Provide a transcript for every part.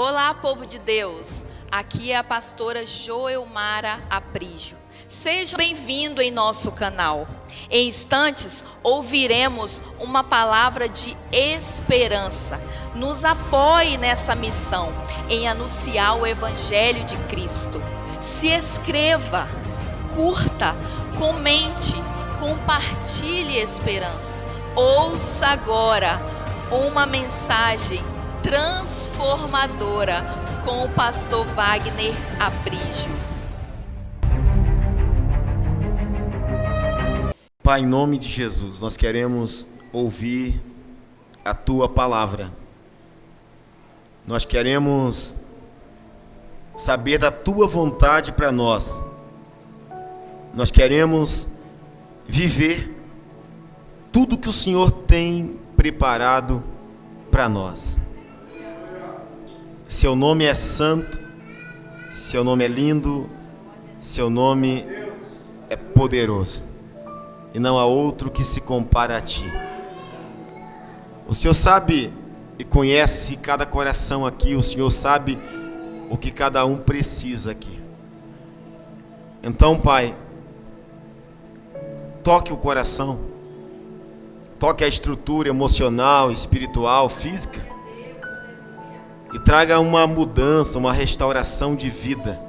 Olá, povo de Deus, aqui é a pastora Joelmara Aprígio. Seja bem-vindo em nosso canal. Em instantes, ouviremos uma palavra de esperança. Nos apoie nessa missão em anunciar o Evangelho de Cristo. Se inscreva, curta, comente, compartilhe esperança. Ouça agora uma mensagem transformadora com o pastor Wagner Aprígio. Pai, em nome de Jesus, nós queremos ouvir a Tua palavra. Nós queremos saber da Tua vontade para nós. Nós queremos viver tudo que o Senhor tem preparado para nós. Seu nome é santo, Seu nome é lindo, Seu nome é poderoso. E não há outro que se compare a Ti. O Senhor sabe e conhece cada coração aqui. O Senhor sabe o que cada um precisa aqui. Então, Pai, toque o coração, toque a estrutura emocional, espiritual, física, e traga uma mudança, uma restauração de vida.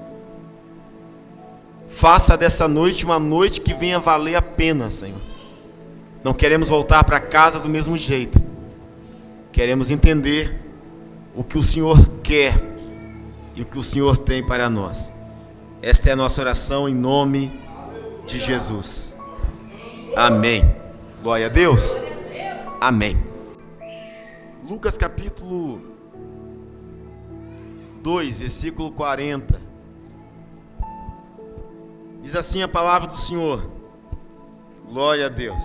Faça dessa noite uma noite que venha valer a pena, Senhor. Não queremos voltar para casa do mesmo jeito. Queremos entender o que o Senhor quer e o que o Senhor tem para nós. Esta é a nossa oração em nome de Jesus. Amém. Glória a Deus. Amém. Lucas capítulo 2, versículo 40. Diz assim a palavra do Senhor. Glória a Deus.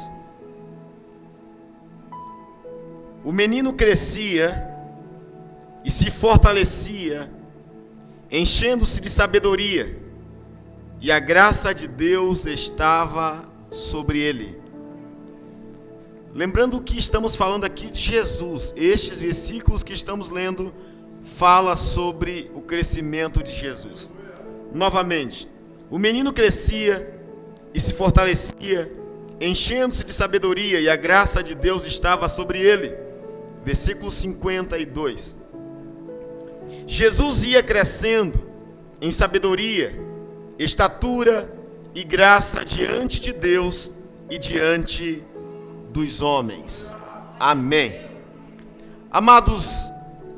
O menino crescia e se fortalecia, enchendo-se de sabedoria, e a graça de Deus estava sobre ele. Lembrando que estamos falando aqui de Jesus, estes versículos que estamos lendo fala sobre o crescimento de Jesus. Novamente, o menino crescia e se fortalecia, enchendo-se de sabedoria, e a graça de Deus estava sobre ele. Versículo 52. Jesus ia crescendo em sabedoria, estatura e graça diante de Deus e diante dos homens. Amém. Amados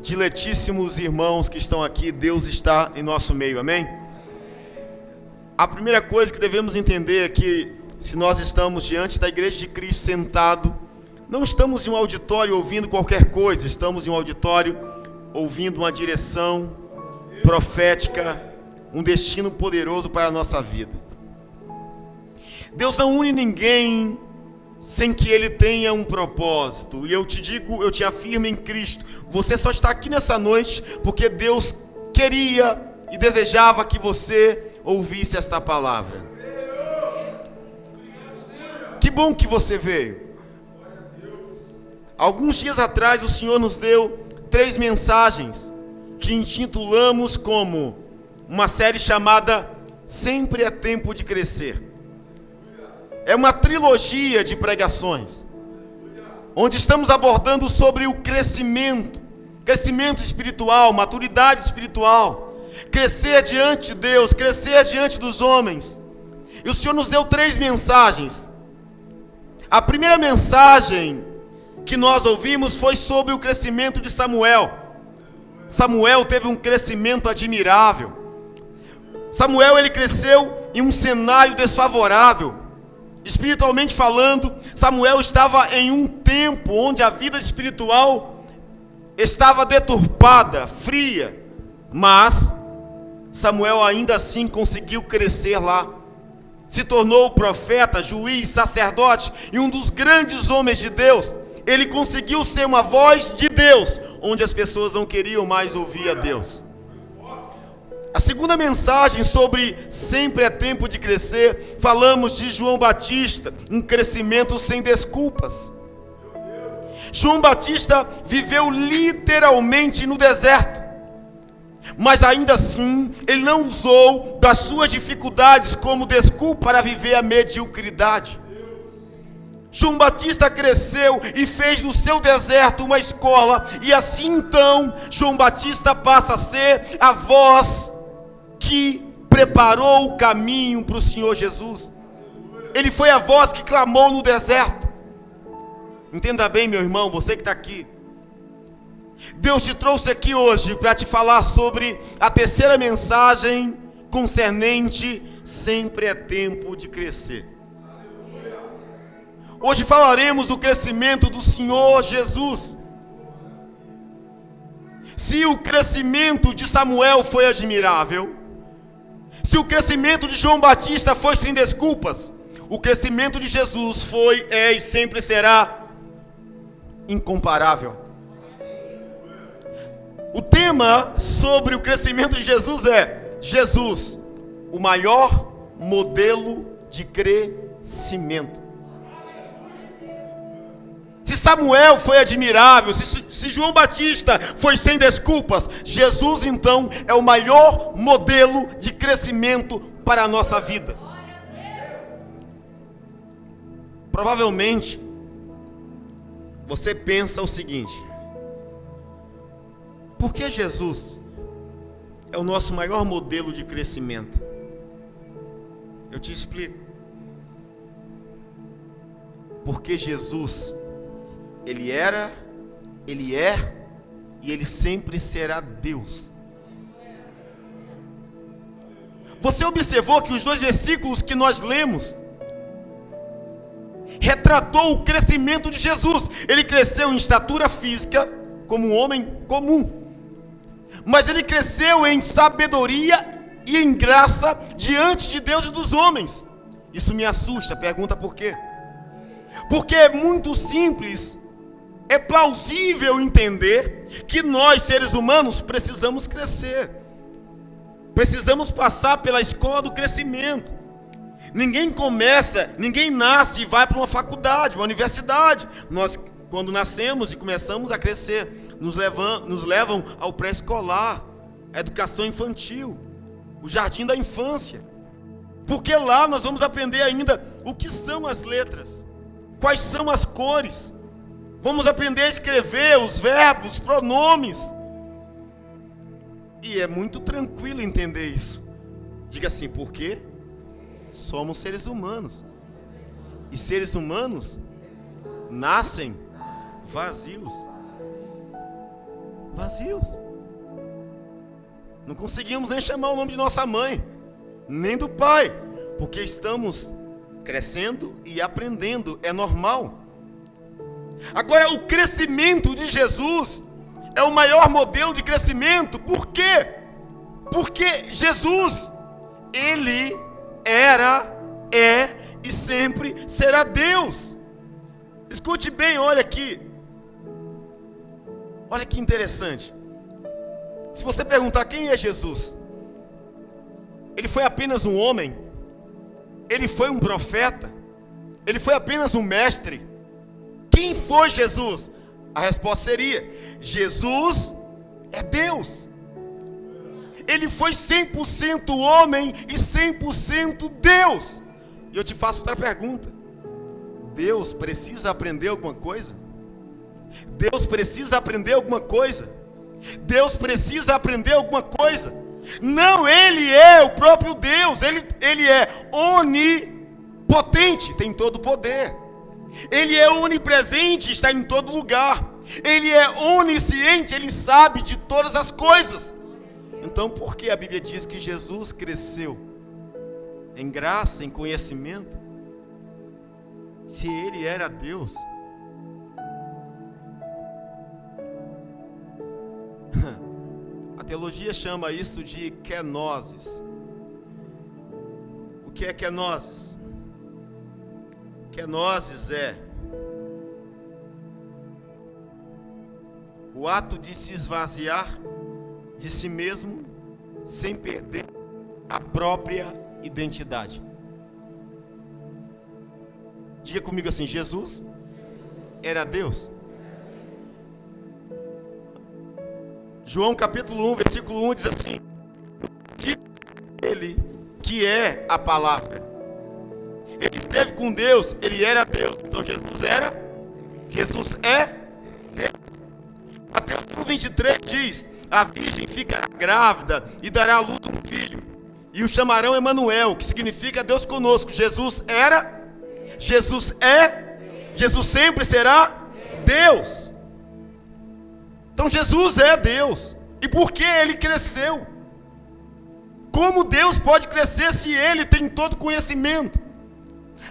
diletíssimos irmãos que estão aqui, Deus está em nosso meio, amém? A primeira coisa que devemos entender é que, se nós estamos diante da igreja de Cristo sentado, não estamos em um auditório ouvindo qualquer coisa, estamos em um auditório ouvindo uma direção profética, um destino poderoso para a nossa vida. Deus não une ninguém sem que Ele tenha um propósito. E eu te digo, eu te afirmo em Cristo, você só está aqui nessa noite porque Deus queria e desejava que você ouvisse esta palavra. Que bom que você veio. Alguns dias atrás o Senhor nos deu 3 mensagens que intitulamos como uma série chamada Sempre é Tempo de Crescer. É uma trilogia de pregações, onde estamos abordando sobre o crescimento espiritual, maturidade espiritual, crescer diante de Deus, crescer diante dos homens. E o Senhor nos deu 3 mensagens. A primeira mensagem que nós ouvimos foi sobre o crescimento de Samuel. Samuel teve um crescimento admirável. Samuel, ele cresceu em um cenário desfavorável. Espiritualmente falando, Samuel estava em um tempo onde a vida espiritual estava deturpada, fria, mas Samuel ainda assim conseguiu crescer lá. Se tornou profeta, juiz, sacerdote e um dos grandes homens de Deus. Ele conseguiu ser uma voz de Deus, onde as pessoas não queriam mais ouvir a Deus. A segunda mensagem sobre sempre é tempo de crescer, falamos de João Batista, um crescimento sem desculpas. João Batista viveu literalmente no deserto. Mas ainda assim, ele não usou das suas dificuldades como desculpa para viver a mediocridade. João Batista cresceu e fez do seu deserto uma escola, e assim então, João Batista passa a ser a voz que preparou o caminho para o Senhor Jesus. Ele foi a voz que clamou no deserto. Entenda bem, meu irmão, você que está aqui. Deus te trouxe aqui hoje para te falar sobre a terceira mensagem concernente: sempre é tempo de crescer. Hoje falaremos do crescimento do Senhor Jesus. Se o crescimento de Samuel foi admirável, se o crescimento de João Batista foi sem desculpas, o crescimento de Jesus foi, é e sempre será incomparável. O tema sobre o crescimento de Jesus é: Jesus, o maior modelo de crescimento. Se Samuel foi admirável, se João Batista foi sem desculpas, Jesus então é o maior modelo de crescimento para a nossa vida. Provavelmente você pensa o seguinte: por que Jesus é o nosso maior modelo de crescimento? Eu te explico. Porque Jesus, Ele era, Ele é e Ele sempre será Deus. Você observou que os dois versículos que nós lemos retratou o crescimento de Jesus. Ele cresceu em estatura física como um homem comum, mas Ele cresceu em sabedoria e em graça diante de Deus e dos homens. Isso me assusta. Pergunta por quê? Porque é muito simples. É plausível entender que nós, seres humanos, precisamos crescer. Precisamos passar pela escola do crescimento. Ninguém nasce e vai para uma faculdade, uma universidade. Nós, quando nascemos e começamos a crescer, nos levam ao pré-escolar, a educação infantil, o jardim da infância. Porque lá nós vamos aprender ainda o que são as letras, quais são as cores. Vamos aprender a escrever os verbos, os pronomes. E é muito tranquilo entender isso. Diga assim: por quê? Somos seres humanos. E seres humanos nascem vazios. Vazios. Não conseguimos nem chamar o nome de nossa mãe, nem do pai, porque estamos crescendo e aprendendo. É normal. Agora, o crescimento de Jesus é o maior modelo de crescimento. Por quê? Porque Jesus, Ele era, é e sempre será Deus. Escute bem, olha aqui. Olha que interessante. Se você perguntar quem é Jesus, Ele foi apenas um homem? Ele foi um profeta? Ele foi apenas um mestre? Quem foi Jesus? A resposta seria: Jesus é Deus. Ele foi 100% homem e 100% Deus. E eu te faço outra pergunta: Deus precisa aprender alguma coisa? Deus precisa aprender alguma coisa? Deus precisa aprender alguma coisa? Não, Ele é o próprio Deus. Ele é onipotente, tem todo o poder. Ele é onipresente, está em todo lugar. Ele é onisciente, Ele sabe de todas as coisas. Então, por que a Bíblia diz que Jesus cresceu em graça, em conhecimento, se Ele era Deus? A teologia chama isso de kenosis. O que é kenosis? Kenosis é o ato de se esvaziar de si mesmo sem perder a própria identidade. Diga comigo assim: Jesus era Deus. João capítulo 1, versículo 1 diz assim: que ele, que é a palavra, ele esteve com Deus, ele era Deus. Então Jesus é Deus. Mateus 1:23 diz: a virgem ficará grávida e dará à luz um filho, e o chamarão Emanuel, que significa Deus conosco. Jesus era, Jesus é, Jesus sempre será Deus. Então Jesus é Deus. E por que ele cresceu? Como Deus pode crescer se ele tem todo conhecimento?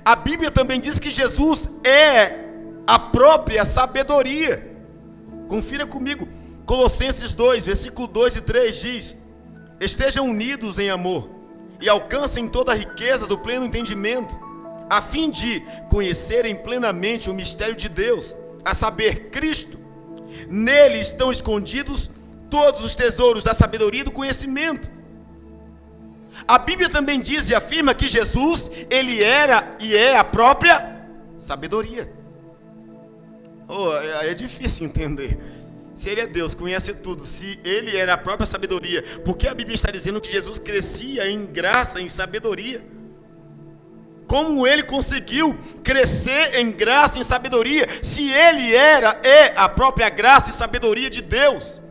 A Bíblia também diz que Jesus é a própria sabedoria. Confira comigo. Colossenses 2, versículo 2 e 3 diz: estejam unidos em amor e alcancem toda a riqueza do pleno entendimento, a fim de conhecerem plenamente o mistério de Deus, a saber, Cristo. Nele estão escondidos todos os tesouros da sabedoria e do conhecimento. A Bíblia também diz e afirma que Jesus, ele era e é a própria sabedoria. É difícil entender. Se ele é Deus, conhece tudo, se ele era a própria sabedoria, por que a Bíblia está dizendo que Jesus crescia em graça, em sabedoria? Como ele conseguiu crescer em graça e em sabedoria, se ele é a própria graça e sabedoria de Deus?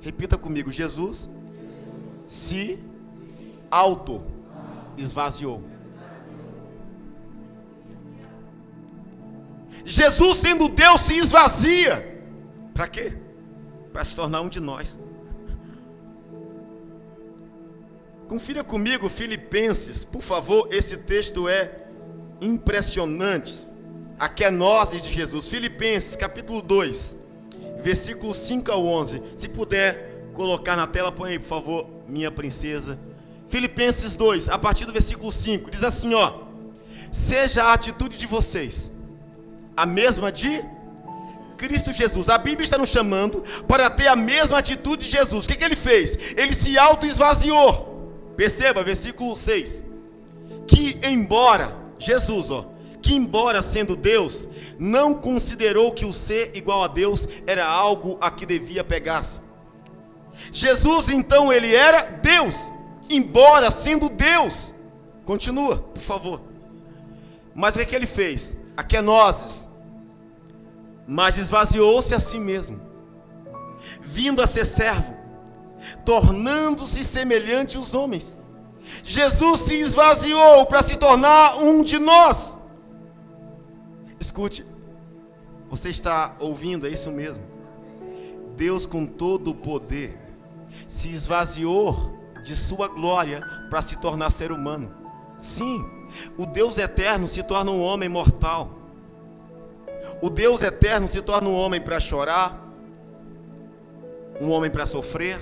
Repita comigo: Jesus se auto-esvaziou. Jesus, sendo Deus, se esvazia. Para quê? Para se tornar um de nós. Confira comigo Filipenses, por favor. Esse texto é impressionante. A kenose de Jesus. Filipenses capítulo 2, versículos 5 ao 11. Se puder colocar na tela, põe aí, por favor, minha princesa. Filipenses 2, a partir do versículo 5, diz assim, ó: seja a atitude de vocês a mesma de Cristo Jesus. A Bíblia está nos chamando para ter a mesma atitude de Jesus. O que ele fez? Ele se auto-esvaziou. Perceba, versículo 6. Que embora, Jesus, que embora sendo Deus, não considerou que o ser igual a Deus era algo a que devia pegar-se. Jesus, então, ele era Deus, embora sendo Deus. Continua, por favor. Mas o que ele fez? A kenoses. Mas esvaziou-se a si mesmo, vindo a ser servo, tornando-se semelhante aos homens. Jesus se esvaziou para se tornar um de nós. Escute, você está ouvindo, é isso mesmo. Deus, com todo o poder, se esvaziou de sua glória para se tornar ser humano. Sim, o Deus eterno se torna um homem mortal. O Deus eterno se torna um homem para chorar, um homem para sofrer,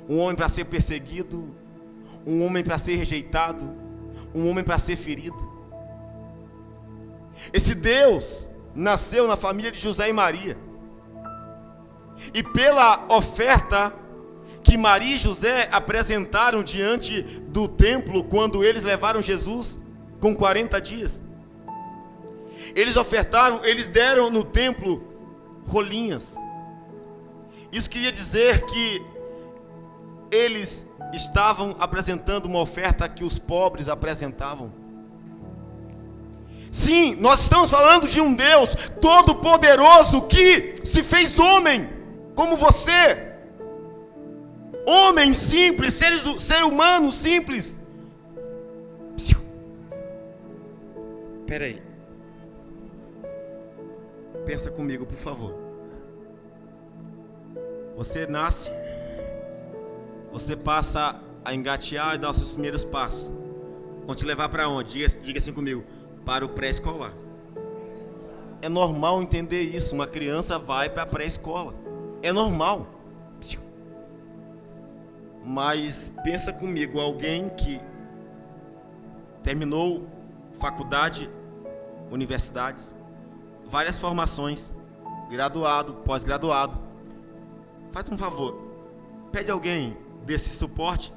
um homem para ser perseguido, um homem para ser rejeitado, um homem para ser ferido. Esse Deus nasceu na família de José e Maria. E pela oferta que Maria e José apresentaram diante do templo, quando eles levaram Jesus com 40 dias, eles deram no templo rolinhas. Isso queria dizer que eles estavam apresentando uma oferta que os pobres apresentavam. Sim, nós estamos falando de um Deus todo-poderoso que se fez homem, como você. Homem simples, ser humano simples. Espera aí. Pensa comigo, por favor. Você nasce, você passa a engatear e dar os seus primeiros passos. Vão te levar para onde? Diga assim comigo: para o pré-escolar. É normal entender isso. Uma criança vai para a pré-escola. É normal. Mas pensa comigo, alguém que terminou faculdade, universidades, várias formações, graduado, pós-graduado. Faz um favor, pede alguém desse suporte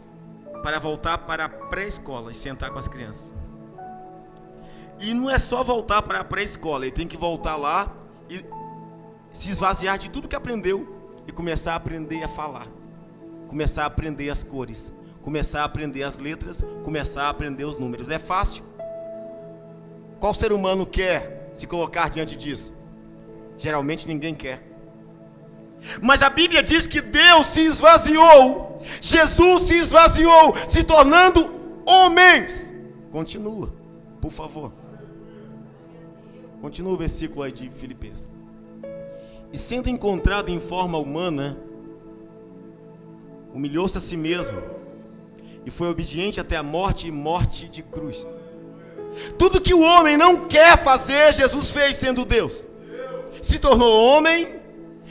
para voltar para a pré-escola e sentar com as crianças. E não é só voltar para a pré-escola, ele tem que voltar lá se esvaziar de tudo que aprendeu e começar a aprender a falar, começar a aprender as cores, começar a aprender as letras, começar a aprender os números. É fácil? Qual ser humano quer se colocar diante disso? Geralmente ninguém quer. Mas a Bíblia diz que Deus se esvaziou, Jesus se esvaziou, se tornando homens. Continua, por favor. Continua o versículo aí de Filipenses. E sendo encontrado em forma humana, humilhou-se a si mesmo e foi obediente até a morte e morte de cruz. Tudo que o homem não quer fazer, Jesus fez sendo Deus. Se tornou homem,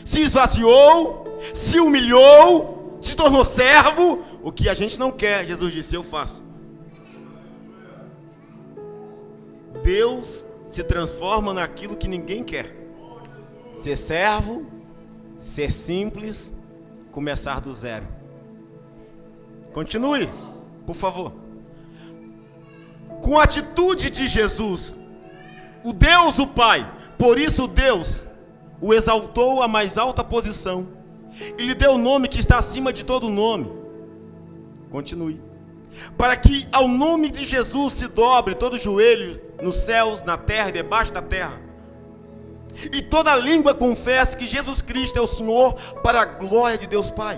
se esvaziou, se humilhou, se tornou servo. O que a gente não quer, Jesus disse, eu faço. Deus se transforma naquilo que ninguém quer. Ser servo, ser simples, começar do zero. Continue, por favor. Com a atitude de Jesus, o Deus, o Pai, por isso Deus o exaltou à mais alta posição e lhe deu o nome que está acima de todo nome. Continue. Para que ao nome de Jesus se dobre todo joelho nos céus, na terra e debaixo da terra, e toda língua confesse que Jesus Cristo é o Senhor, para a glória de Deus Pai.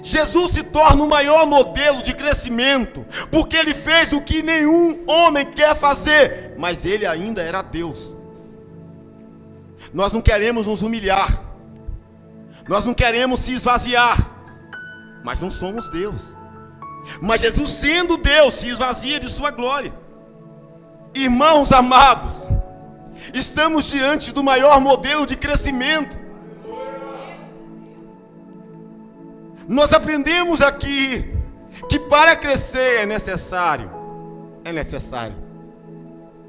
Jesus se torna o maior modelo de crescimento, porque ele fez o que nenhum homem quer fazer, mas ele ainda era Deus. Nós não queremos nos humilhar, nós não queremos se esvaziar, mas não somos Deus. Mas Jesus, sendo Deus, se esvazia de sua glória. Irmãos amados, estamos diante do maior modelo de crescimento. Nós aprendemos aqui que para crescer é necessário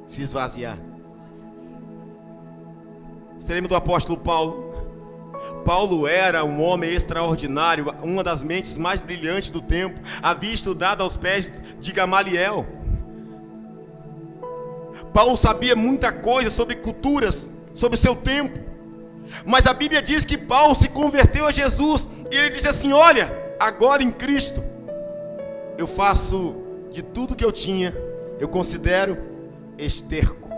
se esvaziar. Você lembra do apóstolo Paulo? Paulo era um homem extraordinário, uma das mentes mais brilhantes do tempo. Havia estudado aos pés de Gamaliel. Paulo sabia muita coisa sobre culturas, sobre seu tempo. Mas a Bíblia diz que Paulo se converteu a Jesus. E ele disse assim: olha, agora em Cristo eu faço de tudo que eu tinha, eu considero esterco.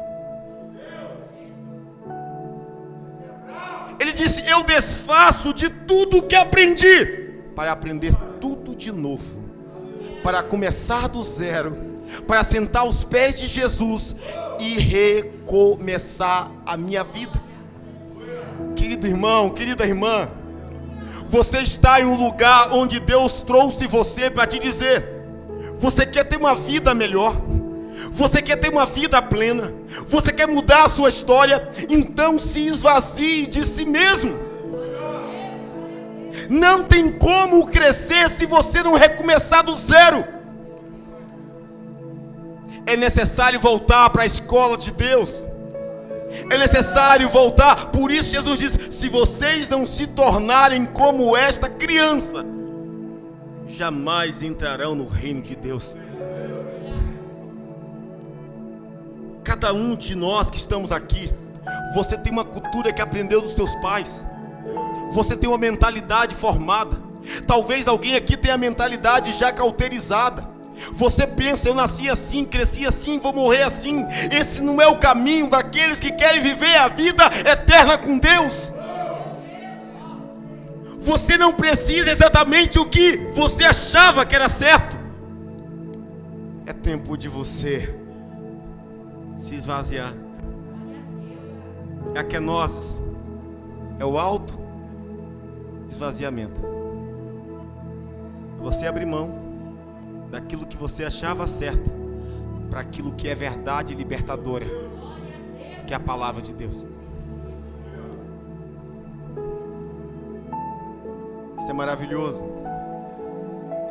Ele disse: eu desfaço de tudo que aprendi, para aprender tudo de novo, para começar do zero, para sentar aos pés de Jesus e recomeçar a minha vida. Querido irmão, querida irmã, você está em um lugar onde Deus trouxe você para te dizer: você quer ter uma vida melhor, você quer ter uma vida plena, você quer mudar a sua história, então se esvazie de si mesmo. Não tem como crescer se você não recomeçar do zero. É necessário voltar para a escola de Deus. É necessário voltar. Por isso Jesus diz: se vocês não se tornarem como esta criança, jamais entrarão no reino de Deus. Cada um de nós que estamos aqui, você tem uma cultura que aprendeu dos seus pais, você tem uma mentalidade formada. Talvez alguém aqui tenha a mentalidade já cauterizada. Você pensa: eu nasci assim, cresci assim, vou morrer assim. Esse não é o caminho daqueles que querem viver a vida eterna com Deus. Você não precisa exatamente o que você achava que era certo. É tempo de você se esvaziar. É a kenosis, é o auto esvaziamento. Você abrir mão daquilo que você achava certo para aquilo que é verdade libertadora, que é a palavra de Deus. Isso é maravilhoso.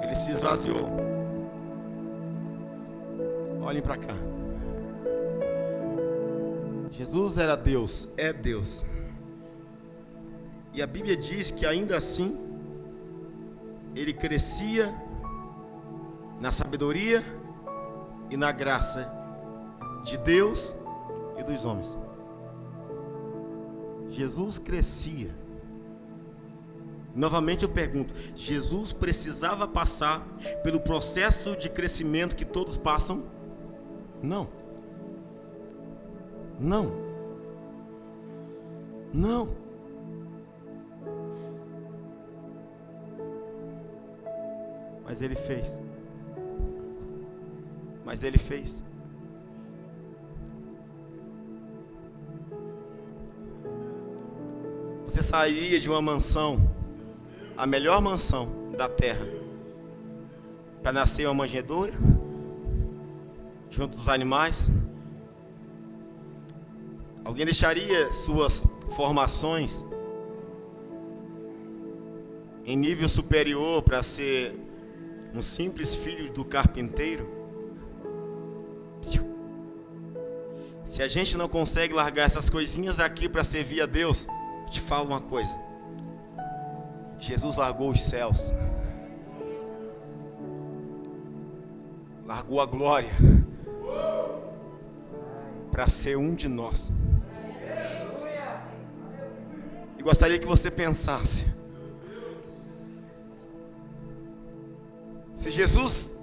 Ele se esvaziou. Olhem para cá. Jesus era Deus, é Deus. E a Bíblia diz que ainda assim ele crescia na sabedoria e na graça de Deus e dos homens. Jesus crescia. Novamente eu pergunto, Jesus precisava passar pelo processo de crescimento que todos passam? Não. Não. Não. Mas ele fez. Mas ele fez. Você sairia de uma mansão, a melhor mansão da terra, para nascer uma manjedoura, junto dos animais? Alguém deixaria suas formações em nível superior para ser um simples filho do carpinteiro? Se a gente não consegue largar essas coisinhas aqui para servir a Deus, eu te falo uma coisa: Jesus largou os céus, largou a glória para ser um de nós. E gostaria que você pensasse: se Jesus,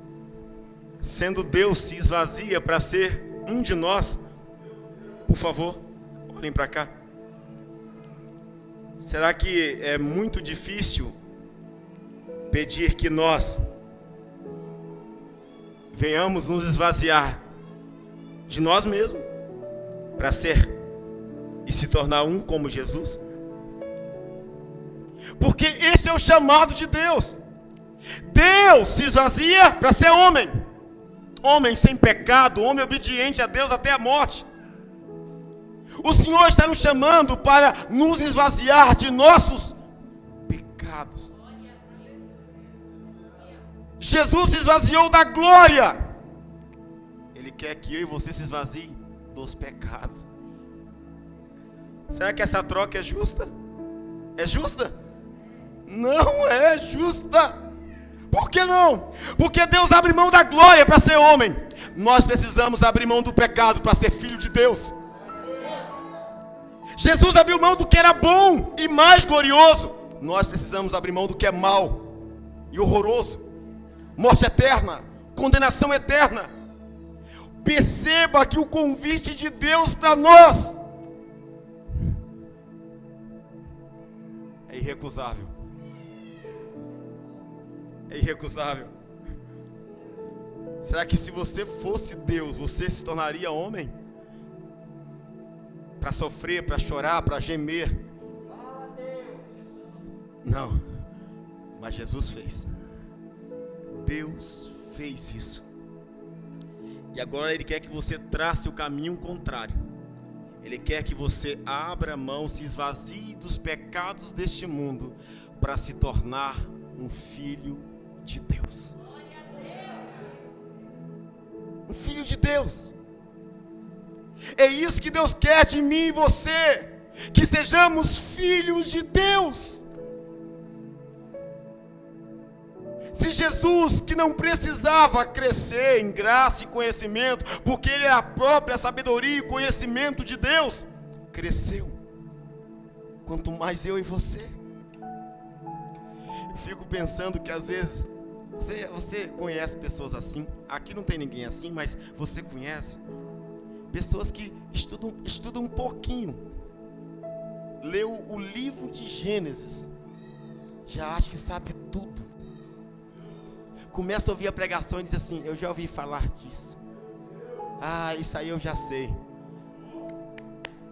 sendo Deus, se esvazia para ser um de nós, por favor, olhem para cá. Será que é muito difícil pedir que nós venhamos nos esvaziar de nós mesmos para ser e se tornar um como Jesus? Porque esse é o chamado de Deus. Deus se esvazia para ser homem. Homem sem pecado, homem obediente a Deus até a morte. O Senhor está nos chamando para nos esvaziar de nossos pecados. Jesus se esvaziou da glória. Ele quer que eu e você se esvazie dos pecados. Será que essa troca é justa? É justa? Não é justa. Por que não? Porque Deus abre mão da glória para ser homem. Nós precisamos abrir mão do pecado para ser filho de Deus. Jesus abriu mão do que era bom e mais glorioso. Nós precisamos abrir mão do que é mal e horroroso. Morte eterna, condenação eterna. Perceba que o convite de Deus para nós é irrecusável. É irrecusável. Será que se você fosse Deus, você se tornaria homem? Para sofrer, para chorar, para gemer? Não. Mas Jesus fez. Deus fez isso. E agora Ele quer que você trace o caminho contrário. Ele quer que você abra mão, se esvazie dos pecados deste mundo para se tornar um filho de Deus. Um filho de Deus. É isso que Deus quer de mim e você, que sejamos filhos de Deus. Se Jesus, que não precisava crescer em graça e conhecimento, porque Ele é a própria sabedoria e conhecimento de Deus, cresceu, quanto mais eu e você. Eu fico pensando que às vezes você conhece pessoas assim. Aqui não tem ninguém assim, mas você conhece pessoas que estudam um pouquinho, leu o livro de Gênesis, já acha que sabe tudo. Começa a ouvir a pregação e diz assim: eu já ouvi falar disso. Ah, isso aí eu já sei.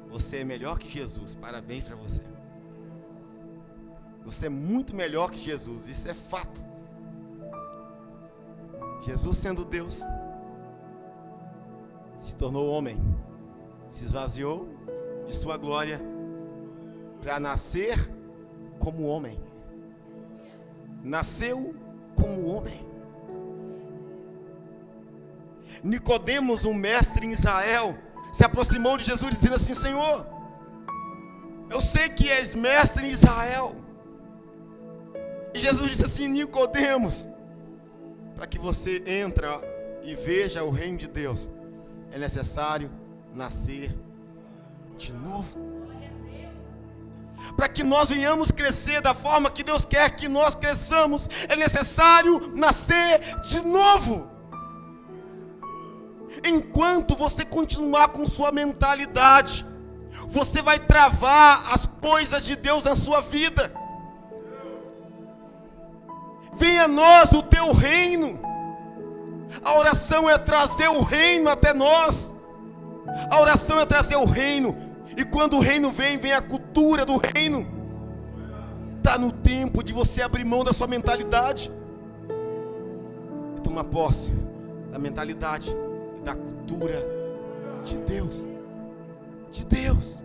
Você é melhor que Jesus, parabéns para você. Você é muito melhor que Jesus, isso é fato. Jesus, sendo Deus, se tornou homem, se esvaziou de sua glória para nascer como homem. Nasceu como homem. Nicodemos, um mestre em Israel, se aproximou de Jesus dizendo assim: Senhor, eu sei que és mestre em Israel. E Jesus disse assim: Nicodemos, para que você entre e veja o reino de Deus, é necessário nascer de novo. Para que nós venhamos crescer da forma que Deus quer que nós cresçamos, é necessário nascer de novo. Enquanto você continuar com sua mentalidade, você vai travar as coisas de Deus na sua vida. Venha a nós o teu reino. A oração é trazer o reino até nós. A oração é trazer o reino. E quando o reino vem, vem a cultura do reino. Está no tempo de você abrir mão da sua mentalidade e tomar posse da mentalidade e da cultura de Deus. De Deus.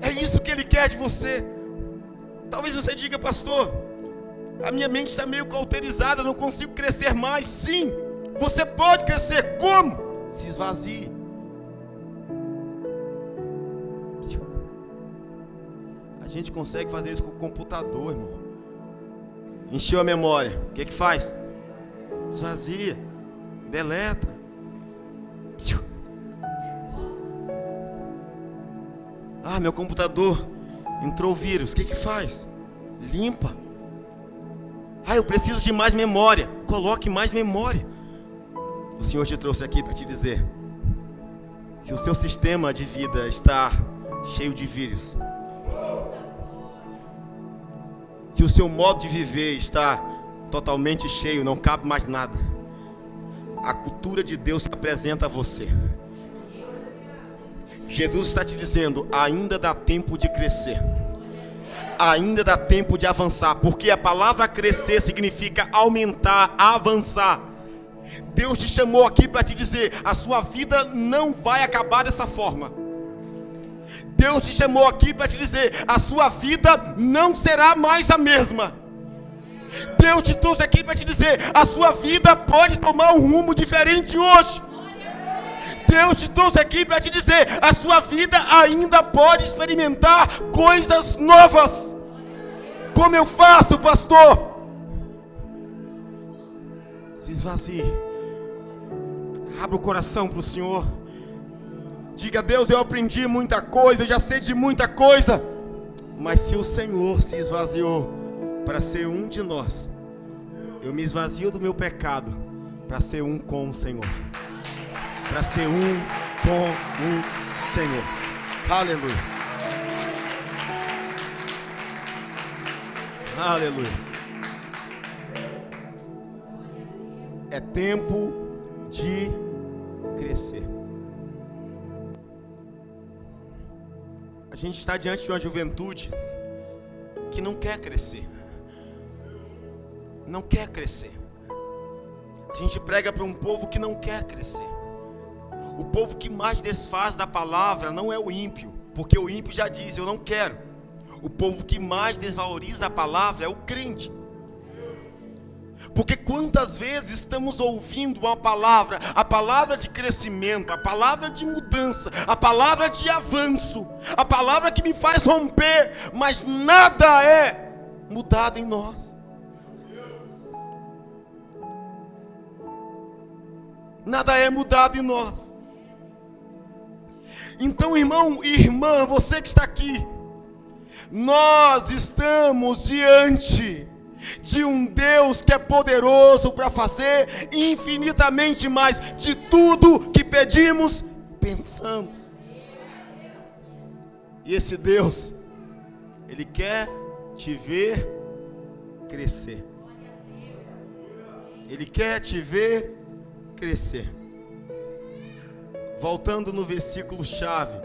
É isso que Ele quer de você. Talvez você diga: pastor, a minha mente está meio cauterizada, eu não consigo crescer mais. Sim, você pode crescer. Como? Se esvazie. A gente consegue fazer isso com o computador, irmão. Encheu a memória, o que faz? Esvazia, deleta. Ah, meu computador entrou vírus, o que faz? Limpa. Ah, eu preciso de mais memória. Coloque mais memória. O Senhor te trouxe aqui para te dizer: se o seu sistema de vida está cheio de vírus, se o seu modo de viver está totalmente cheio, não cabe mais nada, a cultura de Deus se apresenta a você. Jesus está te dizendo: ainda dá tempo de crescer. Ainda dá tempo de avançar, porque a palavra crescer significa aumentar, avançar. Deus te chamou aqui para te dizer: a sua vida não vai acabar dessa forma. Deus te chamou aqui para te dizer: a sua vida não será mais a mesma. Deus te trouxe aqui para te dizer: a sua vida pode tomar um rumo diferente hoje. Deus te trouxe aqui para te dizer: a sua vida ainda pode experimentar coisas novas. Como eu faço, pastor? Se esvazie. Abra o coração para o Senhor. Diga: Deus, eu aprendi muita coisa, eu já sei de muita coisa. Mas se o Senhor se esvaziou para ser um de nós, eu me esvazio do meu pecado para ser um com o Senhor. Para ser um com o Senhor. Aleluia. Aleluia. É tempo de crescer. A gente está diante de uma juventude que não quer crescer. Não quer crescer. A gente prega para um povo que não quer crescer. O povo que mais desfaz da palavra não é o ímpio, porque o ímpio já diz: eu não quero. O povo que mais desvaloriza a palavra é o crente. Porque quantas vezes estamos ouvindo uma palavra, a palavra de crescimento, a palavra de mudança, a palavra de avanço, a palavra que me faz romper, mas nada é mudado em nós. Nada é mudado em nós. Então, irmão e irmã, você que está aqui, nós estamos diante de um Deus que é poderoso para fazer infinitamente mais de tudo que pedimos, pensamos. E esse Deus, Ele quer te ver crescer. Ele quer te ver crescer. Voltando no versículo chave,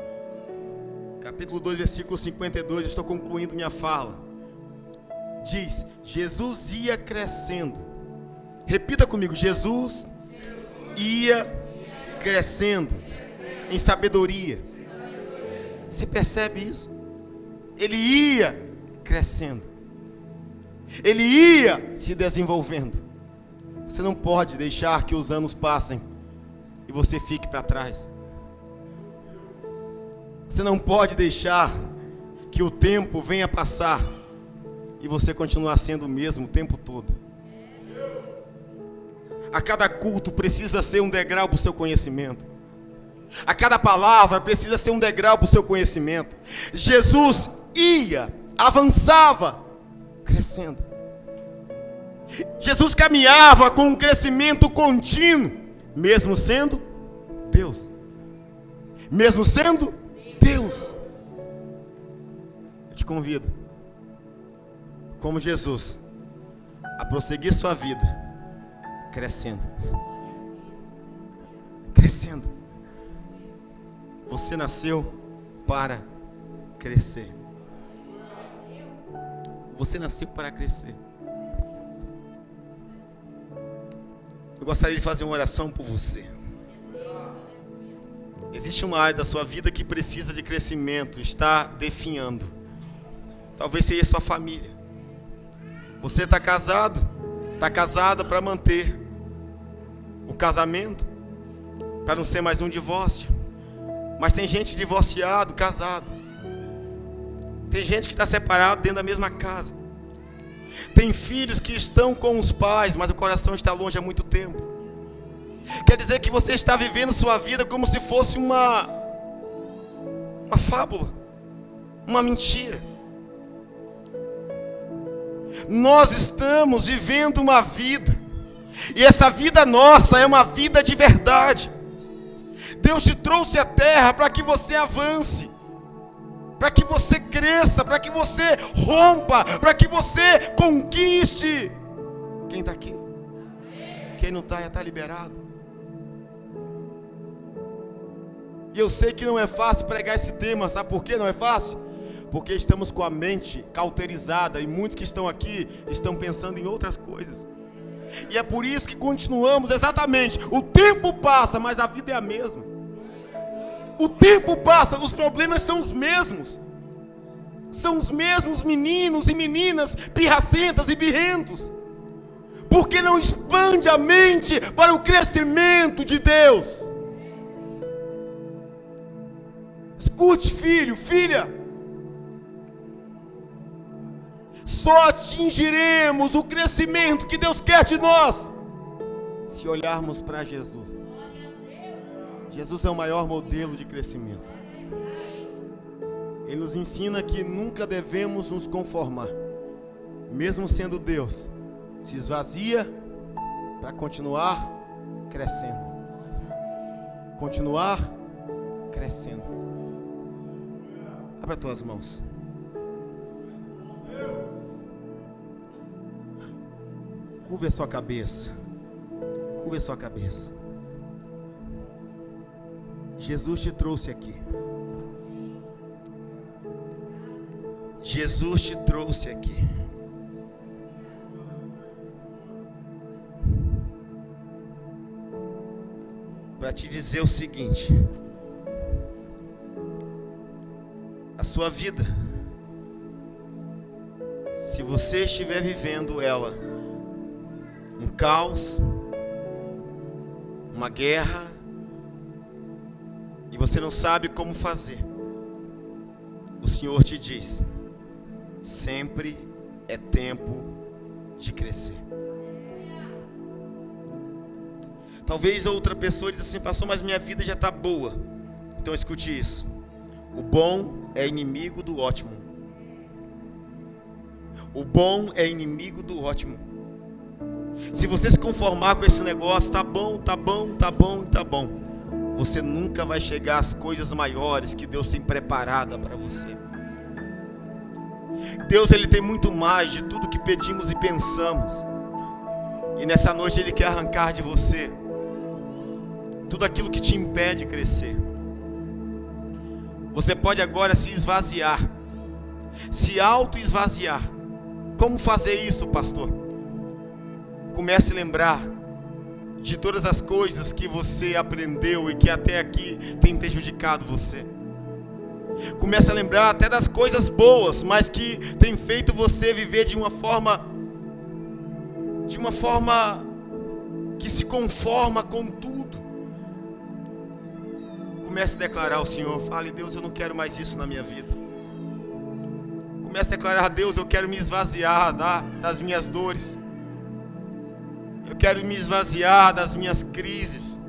capítulo 2, versículo 52, eu estou concluindo minha fala. Diz: Jesus ia crescendo. Repita comigo: Jesus ia crescendo em sabedoria. Você percebe isso? Ele ia crescendo. Ele ia se desenvolvendo. Você não pode deixar que os anos passem e você fique para trás. Você não pode deixar que o tempo venha passar e você continuar sendo o mesmo o tempo todo. A cada culto precisa ser um degrau para o seu conhecimento. A cada palavra precisa ser um degrau para o seu conhecimento. Jesus ia, avançava, crescendo. Jesus caminhava com um crescimento contínuo, mesmo sendo Deus. Mesmo sendo Deus. Eu te convido, como Jesus, a prosseguir sua vida crescendo. Crescendo. Você nasceu para crescer. Você nasceu para crescer. Eu gostaria de fazer uma oração por você. Existe uma área da sua vida que precisa de crescimento, está definhando. Talvez seja sua família. Você está casado, está casada para manter o casamento, para não ser mais um divórcio. Mas tem gente divorciado, casado. Tem gente que está separado dentro da mesma casa. Tem filhos que estão com os pais, mas o coração está longe há muito tempo. Quer dizer que você está vivendo sua vida como se fosse uma fábula, uma mentira. Nós estamos vivendo uma vida, e essa vida nossa é uma vida de verdade. Deus te trouxe à terra para que você avance, para que você cresça, para que você rompa, para que você conquiste. Quem está aqui? Quem não está, já está liberado. E eu sei que não é fácil pregar esse tema, sabe por que não é fácil? Porque estamos com a mente cauterizada e muitos que estão aqui estão pensando em outras coisas. E é por isso que continuamos exatamente. O tempo passa, mas a vida é a mesma. O tempo passa, os problemas são os mesmos. São os mesmos meninos e meninas pirracentas e birrentos. Porque não expande a mente para o crescimento de Deus. Escute, filho, filha. Só atingiremos o crescimento que Deus quer de nós se olharmos para Jesus. Jesus é o maior modelo de crescimento. Ele nos ensina que nunca devemos nos conformar. Mesmo sendo Deus, se esvazia para continuar crescendo. Continuar crescendo. Abra as tuas mãos. Curve a sua cabeça. Curve a sua cabeça. Jesus te trouxe aqui. Jesus te trouxe aqui. Para te dizer o seguinte: a sua vida, se você estiver vivendo ela um caos, uma guerra, e você não sabe como fazer, o Senhor te diz: sempre é tempo de crescer. Talvez outra pessoa diz assim: pastor, mas minha vida já está boa. Então escute isso: o bom é inimigo do ótimo. O bom é inimigo do ótimo. Se você se conformar com esse negócio, tá bom, tá bom, tá bom, tá bom, você nunca vai chegar às coisas maiores que Deus tem preparada para você. Deus, Ele tem muito mais de tudo que pedimos e pensamos. E nessa noite Ele quer arrancar de você tudo aquilo que te impede de crescer. Você pode agora se esvaziar, se auto-esvaziar. Como fazer isso, pastor? Comece a lembrar de todas as coisas que você aprendeu e que até aqui tem prejudicado você. Comece a lembrar até das coisas boas, mas que tem feito você viver de uma forma que se conforma com tudo. Comece a declarar ao Senhor: fale, Deus, eu não quero mais isso na minha vida. Comece a declarar: Deus, eu quero me esvaziar das minhas dores. Eu quero me esvaziar das minhas crises.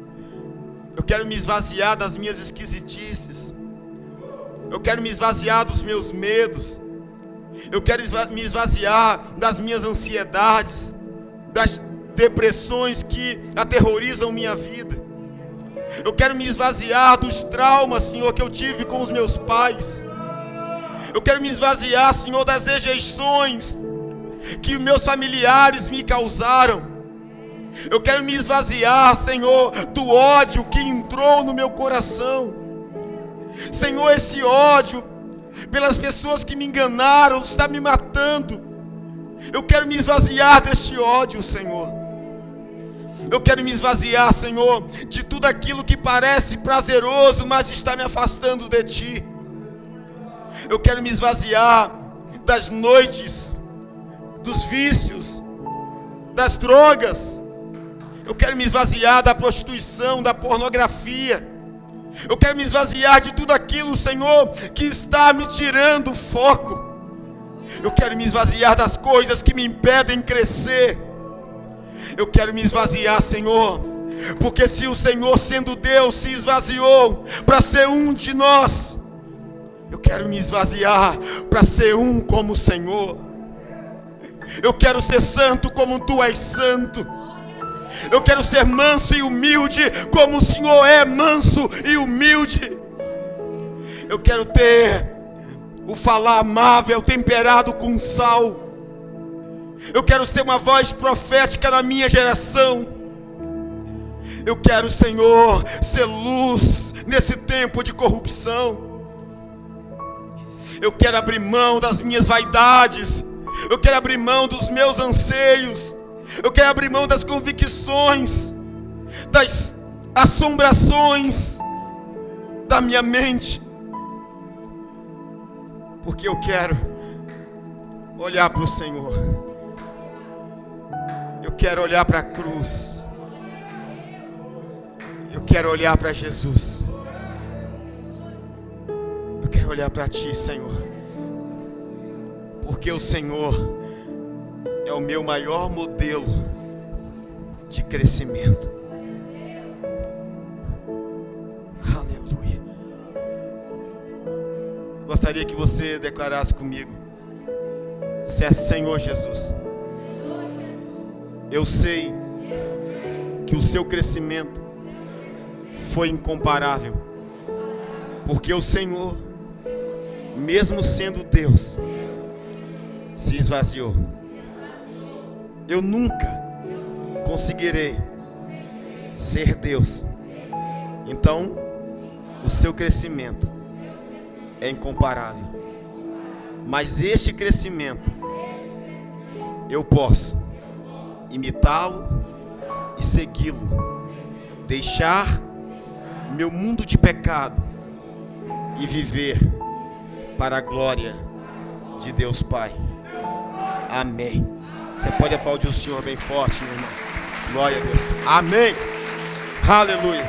Eu quero me esvaziar das minhas esquisitices. Eu quero me esvaziar dos meus medos. Eu quero me esvaziar das minhas ansiedades, das depressões que aterrorizam minha vida. Eu quero me esvaziar dos traumas, Senhor, que eu tive com os meus pais. Eu quero me esvaziar, Senhor, das rejeições que meus familiares me causaram. Eu quero me esvaziar, Senhor, do ódio que entrou no meu coração. Senhor, esse ódio pelas pessoas que me enganaram está me matando. Eu quero me esvaziar deste ódio, Senhor. Eu quero me esvaziar, Senhor, de tudo aquilo que parece prazeroso, mas está me afastando de Ti. Eu quero me esvaziar das noites, dos vícios, das drogas. Eu quero me esvaziar da prostituição, da pornografia. Eu quero me esvaziar de tudo aquilo, Senhor, que está me tirando o foco. Eu quero me esvaziar das coisas que me impedem crescer. Eu quero me esvaziar, Senhor, porque se o Senhor, sendo Deus, se esvaziou para ser um de nós, eu quero me esvaziar para ser um como o Senhor. Eu quero ser santo como Tu és santo. Eu quero ser manso e humilde como o Senhor é manso e humilde. Eu quero ter o falar amável temperado com sal. Eu quero ser uma voz profética na minha geração. Eu quero, Senhor, ser luz nesse tempo de corrupção. Eu quero abrir mão das minhas vaidades. Eu quero abrir mão dos meus anseios. Eu quero abrir mão das convicções, das assombrações da minha mente. Porque eu quero olhar para o Senhor. Eu quero olhar para a cruz. Eu quero olhar para Jesus. Eu quero olhar para Ti, Senhor. Porque o Senhor é o meu maior modelo de crescimento. Aleluia. Gostaria que você declarasse comigo: Senhor Jesus, eu sei que o seu crescimento foi incomparável, porque o Senhor, mesmo sendo Deus, se esvaziou. Eu nunca conseguirei ser Deus. Então, o seu crescimento é incomparável. Mas este crescimento, eu posso imitá-lo e segui-lo. Deixar meu mundo de pecado e viver para a glória de Deus Pai. Amém. Você pode aplaudir o Senhor bem forte, meu irmão. Glória a Deus. Amém. Aleluia.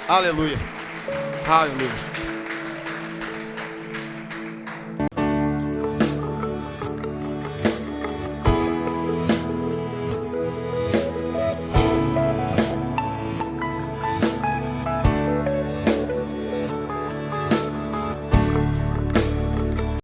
Aleluia. Aleluia.